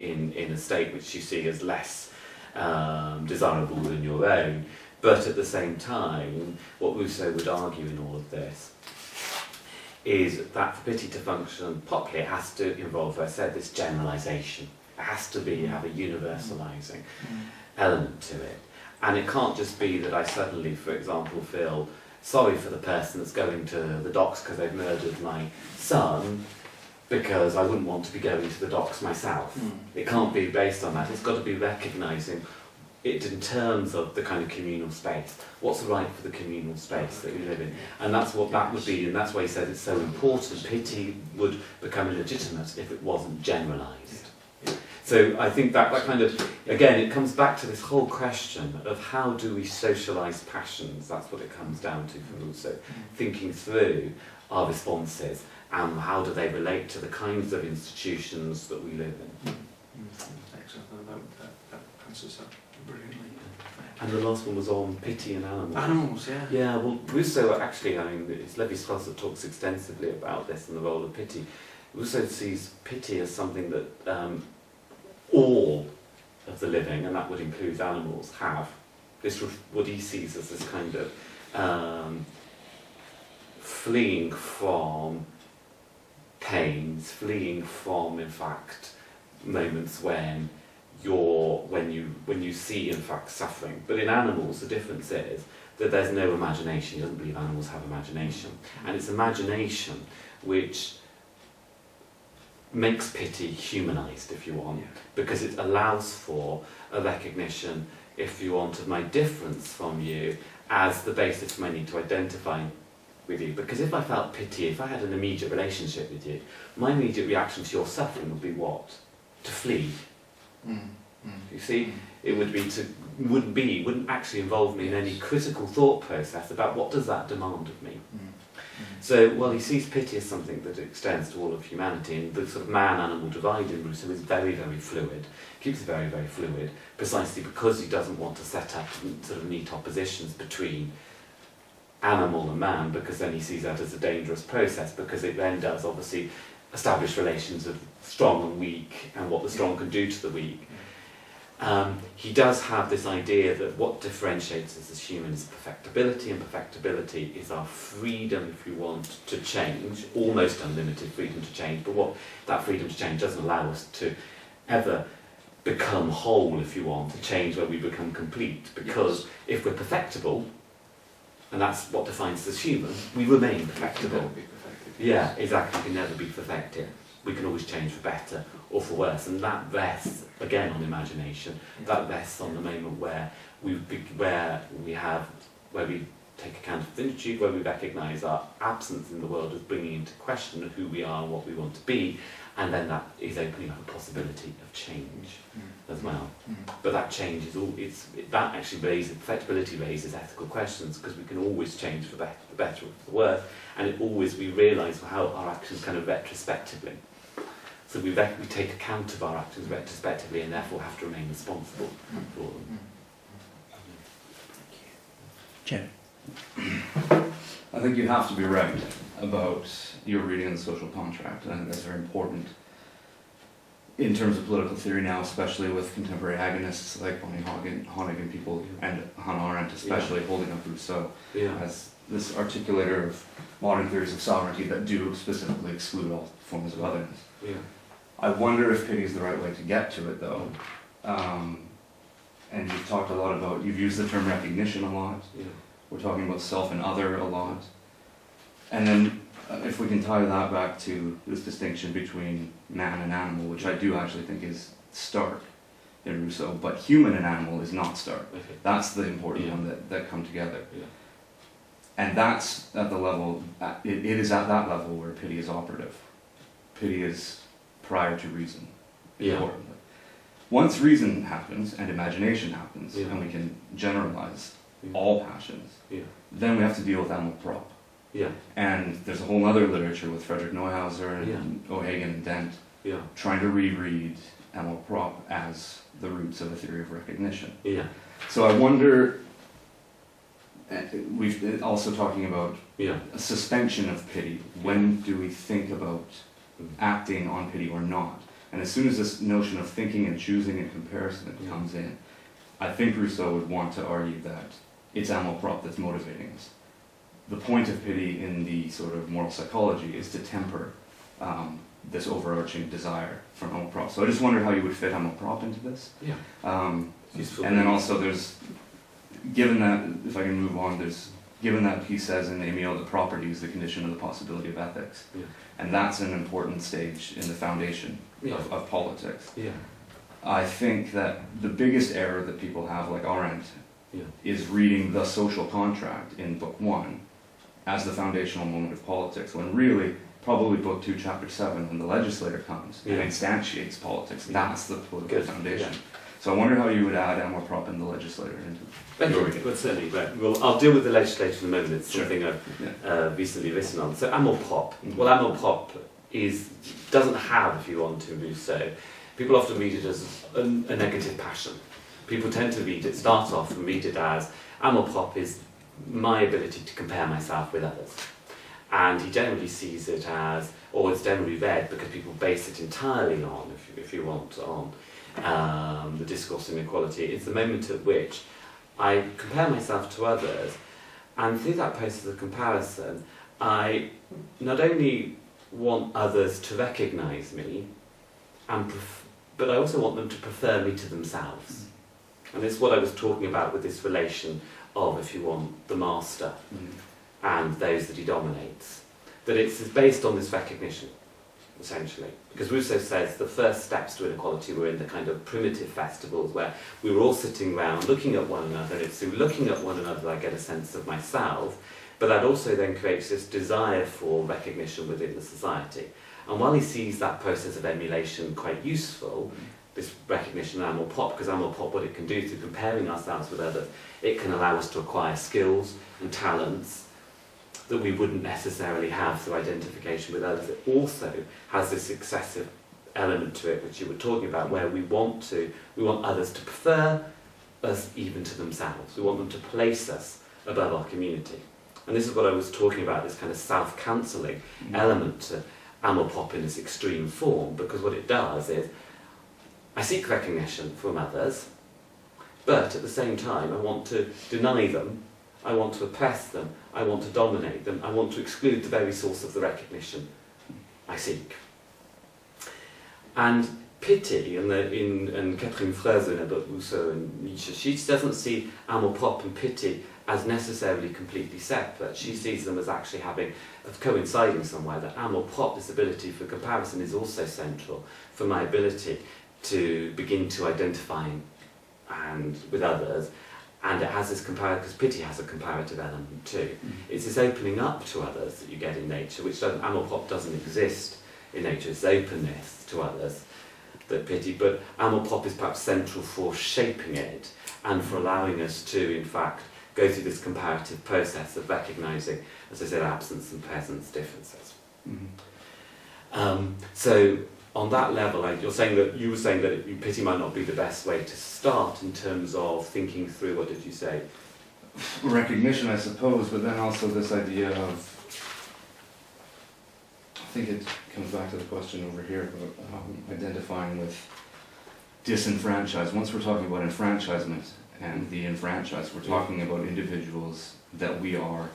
in a state which you see as less desirable than your own. But at the same time, what Rousseau would argue in all of this is that for pity to function properly, it has to involve, as I said, this generalisation. It has to have a universalising element to it. And it can't just be that I suddenly, for example, feel sorry for the person that's going to the docks because they've murdered my son, because I wouldn't want to be going to the docks myself. It can't be based on that. It's got to be recognising it in terms of the kind of communal space. What's right for the communal space that we live in? And that's what that would be, and that's why he said it's so important. Pity would become illegitimate if it wasn't generalised. So I think that kind of, again, it comes back to this whole question of how do we socialise passions. That's what it comes down to for Rousseau. Thinking through our responses and how do they relate to the kinds of institutions that we live in. Excellent. That answers that brilliantly. And the last one was on pity in animals. Animals, yeah. Yeah, well, Rousseau actually, I mean, it's Lévi-Strauss that talks extensively about this and the role of pity. Rousseau sees pity as something that all of the living, and that would include animals, have. This what he sees as this kind of fleeing from pains, fleeing from, in fact, moments when you see, in fact, suffering. But in animals, the difference is that there's no imagination. He doesn't believe animals have imagination. And it's imagination which makes pity humanised, if you want, because it allows for a recognition, if you want, of my difference from you as the basis for my need to identify with you. Because if I felt pity, if I had an immediate relationship with you, my immediate reaction to your suffering would be what? To flee. You see, it would be wouldn't actually involve me in any critical thought process about what does that demand of me. So, well, he sees pity as something that extends to all of humanity, and the sort of man-animal divide in Rousseau is very, very fluid, keeps it very, very fluid, precisely because he doesn't want to set up sort of neat oppositions between animal and man, because then he sees that as a dangerous process, because it then does, obviously, establish relations of strong and weak, and what the strong can do to the weak. He does have this idea that what differentiates us as humans is perfectibility, and perfectibility is our freedom, if you want, to change, almost unlimited freedom to change, but what that freedom to change doesn't allow us to ever become whole, if you want, to change where we become complete, because if we're perfectible, and that's what defines us as human, we remain perfectible. Yeah, exactly, we can never be perfected. We can always change for better or for worse, and that rests again on imagination. That rests on the moment where we take account of finitude, where we recognise our absence in the world as bringing into question who we are and what we want to be, and then that is opening up a possibility of change as well. But that change is that actually perfectibility raises ethical questions, because we can always change for the better or for the worse, and we realise how our actions kind of retrospectively. So we take account of our actions retrospectively, and therefore have to remain responsible for them. Jerry. I think you have to be right about your reading of the social contract. I think that's very important in terms of political theory now, especially with contemporary agonists like Bonnie Honig and people, and Hannah Arendt especially, holding up Rousseau as this articulator of modern theories of sovereignty that do specifically exclude all forms of otherness. I wonder if pity is the right way to get to it, though. And you've talked a lot about, you've used the term recognition a lot. We're talking about self and other a lot. And then if we can tie that back to this distinction between man and animal, which I do actually think is stark in Rousseau, but human and animal is not stark. That's the important one that come together. And that's at the level, it is at that level where pity is operative. Pity is prior to reason, importantly. Once reason happens and imagination happens, and we can generalize all passions, then we have to deal with animal prop. And there's a whole other literature with Frederick Neuhauser and O'Hagan and Dent trying to reread animal prop as the roots of a theory of recognition. So I wonder, we've been also talking about a suspension of pity. When do we think about acting on pity or not? And as soon as this notion of thinking and choosing and comparison comes in, I think Rousseau would want to argue that it's amour propre that's motivating us. The point of pity in the sort of moral psychology is to temper this overarching desire for amour propre. So I just wondered how you would fit amour propre into this. Yeah. And then also there's, given that, if I can move on, given that he says in Emile that property is the condition of the possibility of ethics, and that's an important stage in the foundation of politics. Yeah. I think that the biggest error that people have, like Arendt, is reading the social contract in Book 1 as the foundational moment of politics, when really, probably Book 2, Chapter 7, when the legislator comes and instantiates politics, that's the political foundation. So I wonder how you would add amour propre and the legislator into it. Thank you. Well, certainly. Right. Well, I'll deal with the legislature in a moment. It's something I've recently written on. So amour propre. Well, amour propre doesn't have, if you want to, Rousseau. People often read it as a negative passion. People tend to start off and read it as amour propre is my ability to compare myself with others. And he generally sees it as, or it's generally read because people base it entirely on, if you want, on the discourse of inequality. It's the moment at which I compare myself to others, and through that process of comparison, I not only want others to recognise me, but I also want them to prefer me to themselves. And it's what I was talking about with this relation of, if you want, the master and those that he dominates. That it's based on this recognition, essentially. Because Rousseau says the first steps to inequality were in the kind of primitive festivals where we were all sitting around looking at one another, and it's through looking at one another I get a sense of myself, but that also then creates this desire for recognition within the society. And while he sees that process of emulation quite useful, this recognition of amour propre, because amour propre, what it can do through comparing ourselves with others, it can allow us to acquire skills and talents that we wouldn't necessarily have through identification with others. It also has this excessive element to it, which you were talking about, where we want others to prefer us even to themselves. We want them to place us above our community. And this is what I was talking about, this kind of self-cancelling element to amour propre in this extreme form, because what it does is I seek recognition from others, but at the same time I want to deny them, I want to oppress them, I want to dominate them, I want to exclude the very source of the recognition I seek. And pity, in Catherine Freuse in her book Rousseau and Nietzsche, she doesn't see amour propre and pity as necessarily completely separate. She sees them as actually coinciding somewhere, that amour propre, this ability for comparison, is also central for my ability to begin to identify with others, and it has this because pity has a comparative element too. It's this opening up to others that you get in nature, which amour propre doesn't exist in nature. It's openness to others that pity, but amour propre is perhaps central for shaping it and for allowing us to, in fact, go through this comparative process of recognising, as I said, absence and presence differences. So on that level, you were saying that pity might not be the best way to start in terms of thinking through, what did you say? Recognition, I suppose, but then also this idea of, I think it comes back to the question over here about identifying with disenfranchised. Once we're talking about enfranchisement and the enfranchised, we're talking about individuals that we are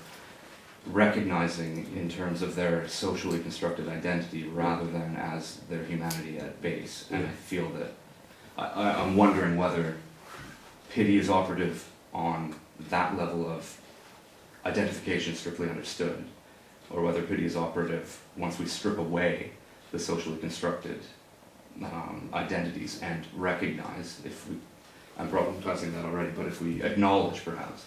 recognizing in terms of their socially constructed identity rather than as their humanity at base. And I feel that I'm wondering whether pity is operative on that level of identification strictly understood, or whether pity is operative once we strip away the socially constructed identities and recognize, I'm problematizing that already, but if we acknowledge perhaps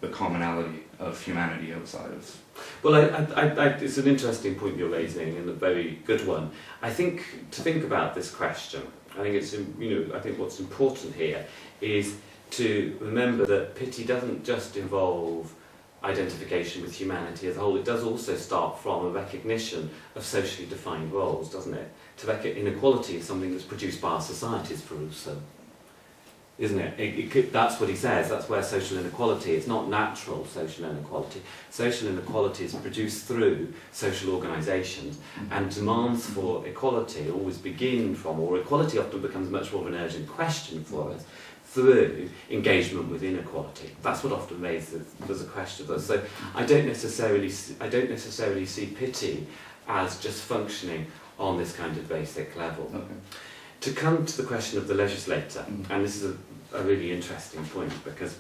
the commonality of humanity outside of... Well, it's an interesting point you're raising, and a very good one. I think to think about this question, I think what's important here is to remember that pity doesn't just involve identification with humanity as a whole. It does also start from a recognition of socially defined roles, doesn't it? Inequality is something that's produced by our societies, for Rousseau. isn't it? That's what he says. That's where social inequality, it's not natural social inequality. Social inequality is produced through social organisations, and demands for equality always begin from, or equality often becomes much more of an urgent question for us, through engagement with inequality. That's what often raises as a question of us. So I don't necessarily see pity as just functioning on this kind of basic level. Okay. To come to the question of the legislator, and this is a really interesting point, because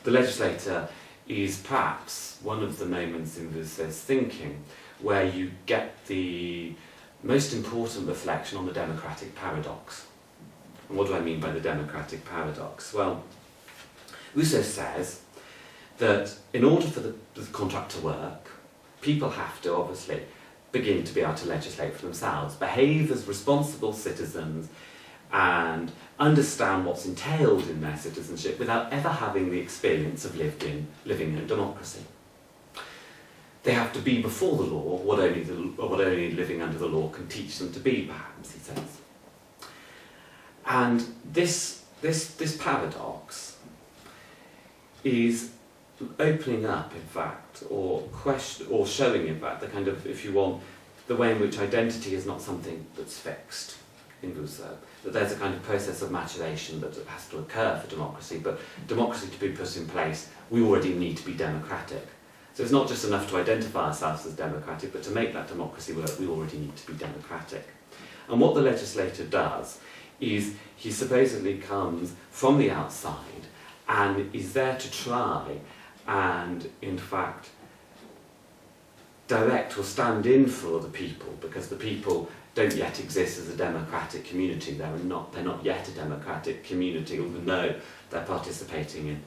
the legislator is perhaps one of the moments in Rousseau's thinking where you get the most important reflection on the democratic paradox. And what do I mean by the democratic paradox? Well, Rousseau says that in order for the contract to work, people have to obviously begin to be able to legislate for themselves, behave as responsible citizens, and understand what's entailed in their citizenship without ever having the experience of living in a democracy. They have to be before the law what only living under the law can teach them to be, perhaps, he says. And this paradox is opening up, in fact, or showing, in fact, the kind of, if you want, the way in which identity is not something that's fixed in Rousseau. That there's a kind of process of maturation that has to occur for democracy, but democracy to be put in place, we already need to be democratic. So it's not just enough to identify ourselves as democratic, but to make that democracy work, we already need to be democratic. And what the legislator does is he supposedly comes from the outside and is there to try and, in fact, direct or stand in for the people, because the people don't yet exist as a democratic community. They're not yet a democratic community, even though they're participating in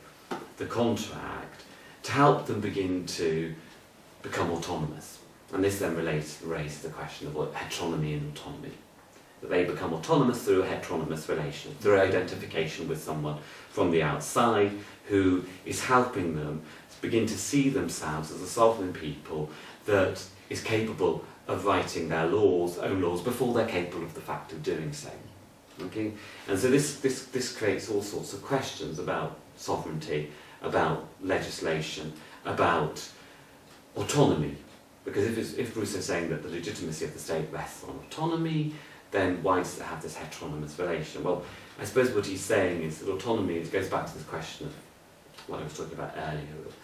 the contract, to help them begin to become autonomous. And this then raises the question of what heteronomy and autonomy. That they become autonomous through a heteronomous relation, through identification with someone from the outside who is helping them to begin to see themselves as a sovereign people that is capable of writing their own laws, before they're capable of the fact of doing so. Okay? And so this creates all sorts of questions about sovereignty, about legislation, about autonomy. Because if Rousseau's saying that the legitimacy of the state rests on autonomy, then why does it have this heteronomous relation? Well, I suppose what he's saying is that autonomy, it goes back to this question of what I was talking about earlier, of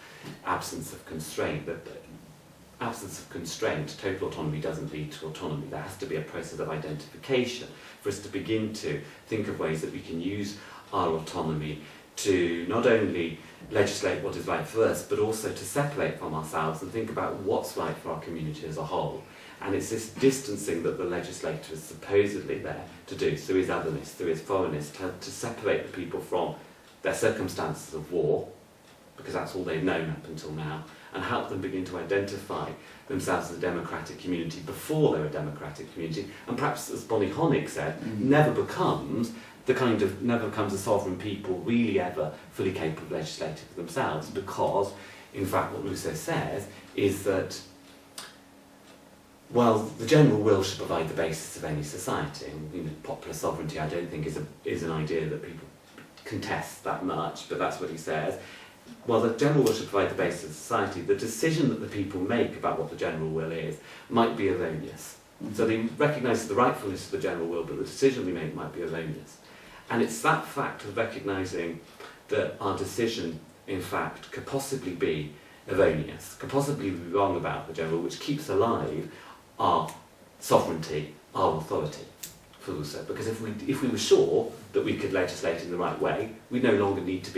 absence of constraint. That absence of constraint, total autonomy doesn't lead to autonomy. There has to be a process of identification for us to begin to think of ways that we can use our autonomy to not only legislate what is right for us, but also to separate from ourselves and think about what's right for our community as a whole. And it's this distancing that the legislator is supposedly there to do, through his otherness, through his foreignness, to separate the people from their circumstances of war, because that's all they've known up until now, and help them begin to identify themselves as a democratic community before they're a democratic community, and perhaps, as Bonnie Honig said, never becomes a sovereign people really ever fully capable of legislating for themselves, because, in fact, what Rousseau says is that, well, the general will should provide the basis of any society. And, popular sovereignty, I don't think, is an idea that people contest that much, but that's what he says. Well, the general will should provide the basis of society. The decision that the people make about what the general will is might be erroneous. So they recognise the rightfulness of the general will, but the decision we make might be erroneous. And it's that fact of recognising that our decision, in fact, could possibly be erroneous, could possibly be wrong about the general, which keeps alive our sovereignty, our authority for Rousseau. Because if we were sure that we could legislate in the right way, we'd no longer need to be